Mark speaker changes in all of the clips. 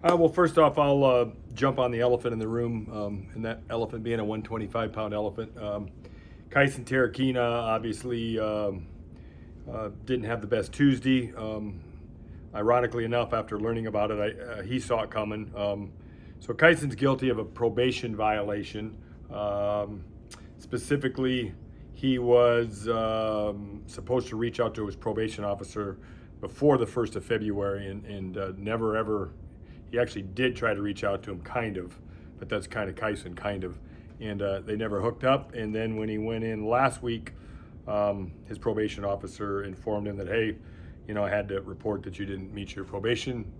Speaker 1: Well, first off, I'll jump on the elephant in the room, and that elephant being a 125-pound elephant. Kaon Terina obviously didn't have the best Tuesday. Ironically enough, after learning about it, he saw it coming. So Kaison's guilty of a probation violation. Specifically, he was supposed to reach out to his probation officer before the 1st of February and never ever. He actually did try to reach out to him, kind of, but that's kind of Kaon, kind of. And they never hooked up. And then when he went in last week, his probation officer informed him that, hey, I had to report that you didn't meet your probation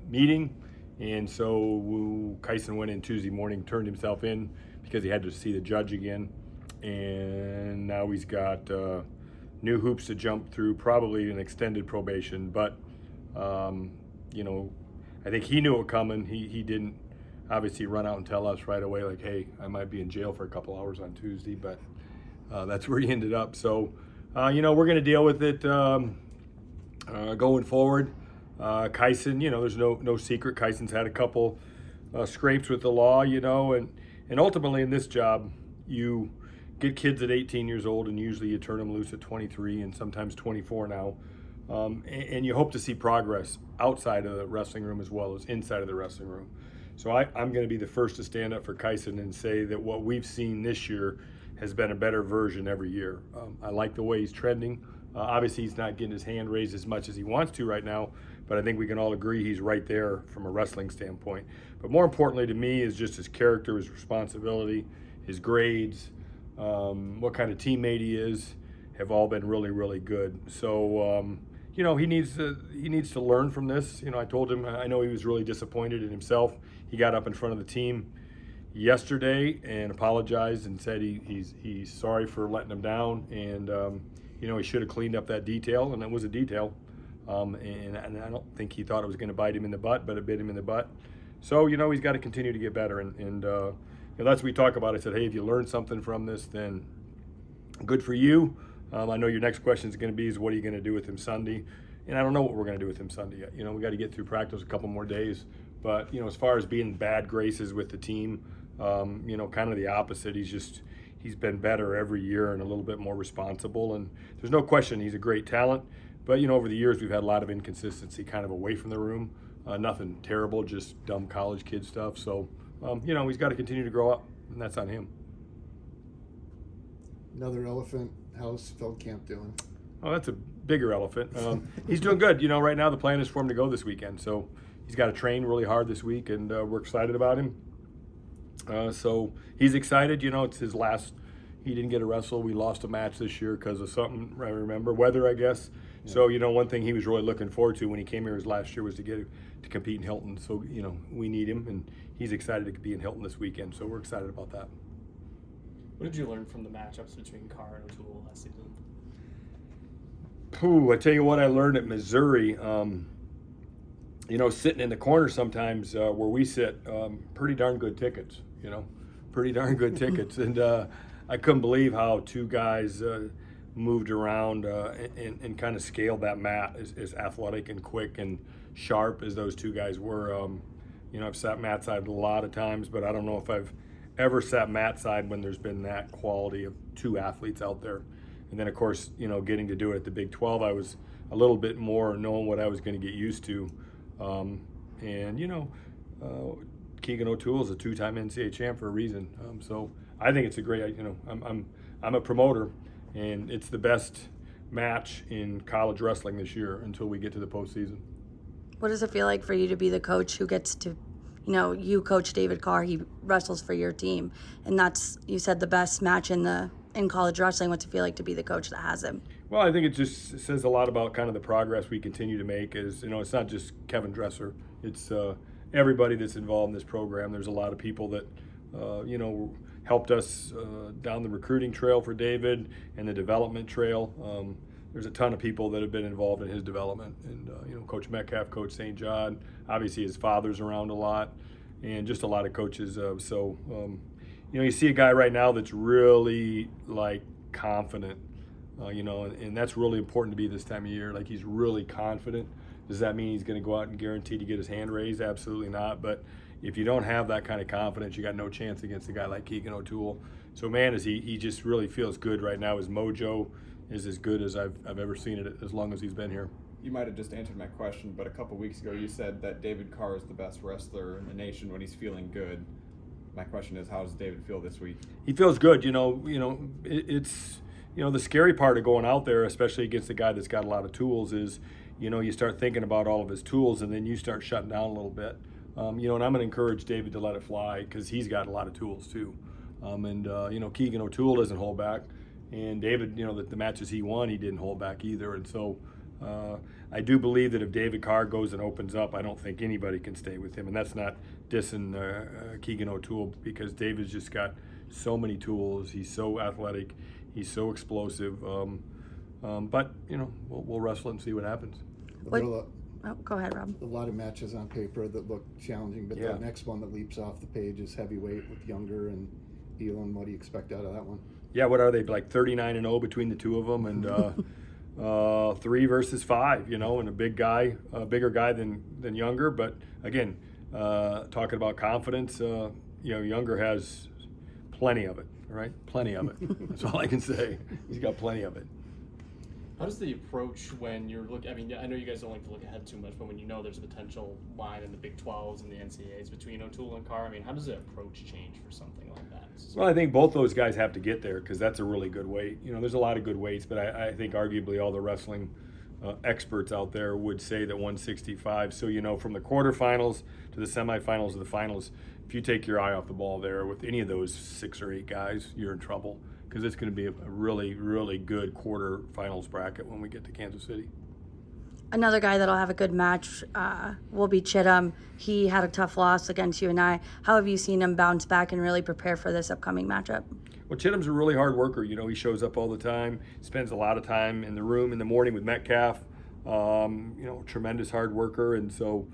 Speaker 1: meeting. And so Kaon went in Tuesday morning, turned himself in because he had to see the judge again. And now he's got new hoops to jump through, probably an extended probation. But, I think he knew it coming. He didn't obviously run out and tell us right away, like, hey, I might be in jail for a couple hours on Tuesday, but that's where he ended up. So, we're going to deal with it going forward. Kaon, there's no secret. Kaison's had a couple scrapes with the law, and ultimately in this job, you get kids at 18 years old, and usually you turn them loose at 23 and sometimes 24 now. And you hope to see progress outside of the wrestling room as well as inside of the wrestling room. So I'm going to be the first to stand up for Kaon and say that what we've seen this year has been a better version every year. I like the way he's trending. Obviously, he's not getting his hand raised as much as he wants to right now, but I think we can all agree he's right there from a wrestling standpoint. But more importantly to me is just his character, his responsibility, his grades, what kind of teammate he is, have all been really, really good. So, he needs to learn from this. I told him, I know he was really disappointed in himself. He got up in front of the team yesterday and apologized and said he's sorry for letting him down, and he should have cleaned up that detail, and it was a detail. And I don't think he thought it was going to bite him in the butt, but it bit him in the butt. So he's got to continue to get better, and that's what we talk about. I said, hey, if you learned something from this, then good for you. I know your next question is going to be is what are you going to do with him Sunday? And I don't know what we're going to do with him Sunday yet. We got to get through practice a couple more days. But, as far as being bad graces with the team, kind of the opposite. He's been better every year and a little bit more responsible. And there's no question he's a great talent. But, over the years we've had a lot of inconsistency kind of away from the room. Nothing terrible, just dumb college kid stuff. So, he's got to continue to grow up, and that's on him.
Speaker 2: Another elephant. How's Feldkamp doing?
Speaker 1: Oh, that's a bigger elephant. He's doing good. Right now the plan is for him to go this weekend. So he's got to train really hard this week, and we're excited about him. So he's excited. It's his last. He didn't get to wrestle. We lost a match this year because of something, I remember, weather, I guess. Yeah. So, one thing he was really looking forward to when he came here his last year was to compete in Hilton. So, we need him, and he's excited to be in Hilton this weekend. So we're excited about that.
Speaker 3: What did you learn from the matchups between Carr and O'Toole last season?
Speaker 1: I tell you what I learned at Missouri. Sitting in the corner sometimes where we sit, pretty darn good tickets, pretty darn good tickets. And I couldn't believe how two guys moved around and kind of scaled that mat as athletic and quick and sharp as those two guys were. I've sat mat side a lot of times, but I don't know if I've ever sat mat side when there's been that quality of two athletes out there. And then of course, getting to do it at the Big 12, I was a little bit more knowing what I was going to get used to. Keegan O'Toole is a two-time NCAA champ for a reason. So I think it's a great, I'm a promoter, and it's the best match in college wrestling this year until we get to the postseason.
Speaker 4: What does it feel like for you to be the coach who gets to, you coach David Carr, he wrestles for your team, and that's, you said, the best match in college wrestling. What's it feel like to be the coach that has him?
Speaker 1: Well, I think it just says a lot about kind of the progress we continue to make. It's not just Kevin Dresser, it's everybody that's involved in this program. There's a lot of people that helped us down the recruiting trail for David and the development trail. There's a ton of people that have been involved in his development, and Coach Metcalf, Coach St. John, obviously his father's around a lot, and just a lot of coaches. You see a guy right now that's really confident, and that's really important to be this time of year. He's really confident. Does that mean he's going to go out and guarantee to get his hand raised? Absolutely not. But if you don't have that kind of confidence, you got no chance against a guy like Kaon O'Toole. So man, he just really feels good right now. His mojo is as good as I've ever seen it as long as he's been here.
Speaker 5: You might have just answered my question, but a couple weeks ago you said that David Carr is the best wrestler in the nation when he's feeling good. My question is, how does David feel this week?
Speaker 1: He feels good. It's the scary part of going out there, especially against a guy that's got a lot of tools, is you start thinking about all of his tools and then you start shutting down a little bit. And I'm going to encourage David to let it fly because he's got a lot of tools too. Kaon O'Toole doesn't hold back, and David, the matches he won, he didn't hold back either. And so I do believe that if David Carr goes and opens up, I don't think anybody can stay with him. And that's not dissing Kaon O'Toole, because David's just got so many tools. He's so athletic. He's so explosive. But we'll wrestle and see what happens.
Speaker 2: There are
Speaker 4: Go ahead, Rob.
Speaker 2: a lot of matches on paper that look challenging, but
Speaker 1: Yeah.
Speaker 2: the next one that leaps off the page is heavyweight with Younger and Elon. What do you expect out of that one?
Speaker 1: Yeah, what are they, like 39-0 between the two of them, and 3 versus 5, and a bigger guy than Younger. But again, talking about confidence, Younger has plenty of it, right? Plenty of it. That's all I can say. He's got plenty of it.
Speaker 3: How does the approach when you're looking? I mean, I know you guys don't like to look ahead too much, but when you know there's a potential line in the Big 12s and the NCAAs between O'Toole and Carr, I mean, how does the approach change for something like that?
Speaker 1: Well, I think both those guys have to get there because that's a really good weight. There's a lot of good weights, but I think arguably all the wrestling experts out there would say that 165. So, from the quarterfinals to the semifinals to the finals, if you take your eye off the ball there with any of those 6 or 8 guys, you're in trouble, because it's going to be a really, really good quarterfinals bracket when we get to Kansas City.
Speaker 4: Another guy that'll have a good match will be Chittum. He had a tough loss against you and I. How have you seen him bounce back and really prepare for this upcoming matchup?
Speaker 1: Well, Chittum's a really hard worker. He shows up all the time, spends a lot of time in the room in the morning with Metcalf. Tremendous hard worker, and so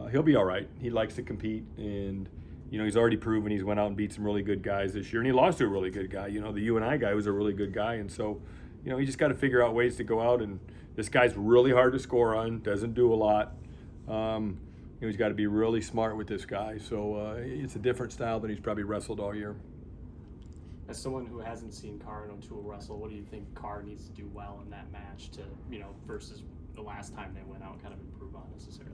Speaker 1: he'll be all right. He likes to compete, and he's already proven he's went out and beat some really good guys this year, and he lost to a really good guy. The UNI guy was a really good guy, and so you just got to figure out ways to go out. And this guy's really hard to score on, doesn't do a lot. He's got to be really smart with this guy. So it's a different style than he's probably wrestled all year.
Speaker 3: As someone who hasn't seen Carr and O'Toole wrestle, what do you think Carr needs to do well in that match to, versus the last time they went out, kind of improve on necessarily?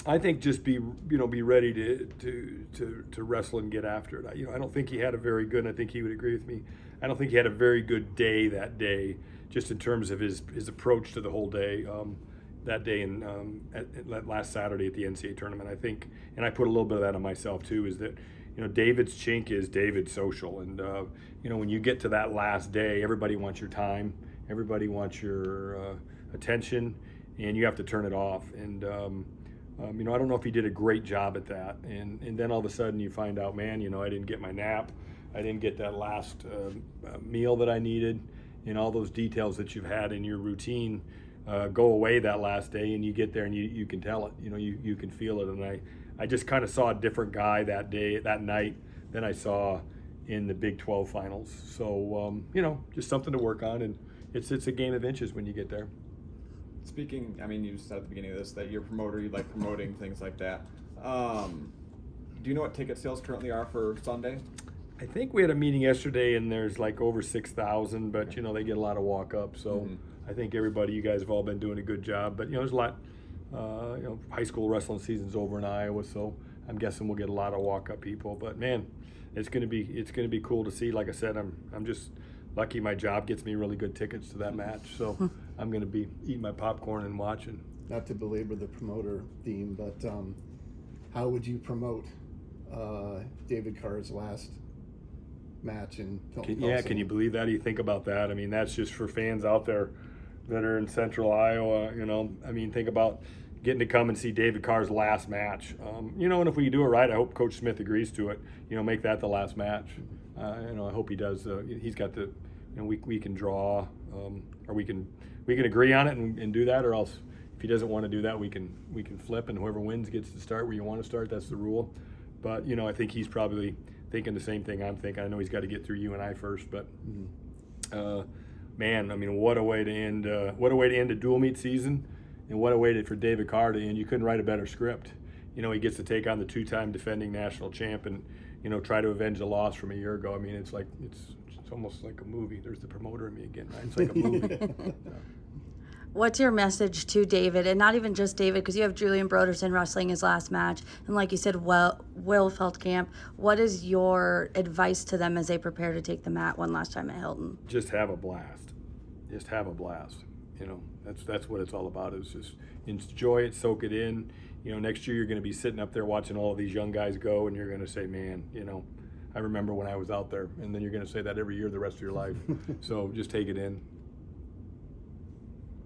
Speaker 1: I think just be ready to wrestle and get after it. I don't think he had a very good, and I think he would agree with me, I don't think he had a very good day that day, just in terms of his approach to the whole day. That day at last Saturday at the NCAA tournament, I think, and I put a little bit of that on myself too, is that David's chink is David's social, and when you get to that last day, everybody wants your time, everybody wants your attention, and you have to turn it off. And I don't know if he did a great job at that, and then all of a sudden you find out, man, I didn't get my nap, I didn't get that last meal that I needed, and all those details that you've had in your routine go away that last day, and you get there and you can tell it, you can feel it. And I just kind of saw a different guy that night than I saw in the Big 12 finals. So just something to work on, and it's a game of inches when you get there.
Speaker 5: Speaking, you said at the beginning of this that you're a promoter, you like promoting things like that. Do you know what ticket sales currently are for Sunday?
Speaker 1: I think we had a meeting yesterday, and there's like over 6,000, but they get a lot of walk-up, so I think you guys have all been doing a good job. But there's a lot. High school wrestling season's over in Iowa, so I'm guessing we'll get a lot of walk-up people. But man, it's gonna be cool to see. Like I said, I'm just lucky my job gets me really good tickets to that match, so I'm gonna be eating my popcorn and watching.
Speaker 2: Not to belabor the promoter theme, but how would you promote David Carr's last match in Hilton?
Speaker 1: Can you believe that? You think about that. That's just for fans out there that are in central Iowa. Think about getting to come and see David Carr's last match. And if we do it right, I hope Coach Smith agrees to it. Make that the last match. I hope he does. He's got the, we can draw, or we can agree on it and do that, or else if he doesn't want to do that, we can flip, and whoever wins gets to start where you want to start. That's the rule. But I think he's probably thinking the same thing I'm thinking. I know he's got to get through UNI first, but man, what a way to end a dual meet season, And what a way for David Carr to end. You couldn't write a better script. You know, he gets to take on the 2-time defending national champ and, you know, try to avenge the loss from a year ago. I mean, it's like, it's almost like a movie. There's the promoter in me again, right? It's like a movie.
Speaker 4: What's your message to David, and not even just David, because you have Julian Broderson wrestling his last match, and like you said, Will Feldkamp. What is your advice to them as they prepare to take the mat one last time at Hilton?
Speaker 1: Just have a blast. Just have a blast. You know, that's what it's all about. Is just enjoy it, soak it in. You know, next year you're going to be sitting up there watching all of these young guys go, and you're going to say, man, you know, I remember when I was out there. And then you're going to say that every year the rest of your life. So just take it in,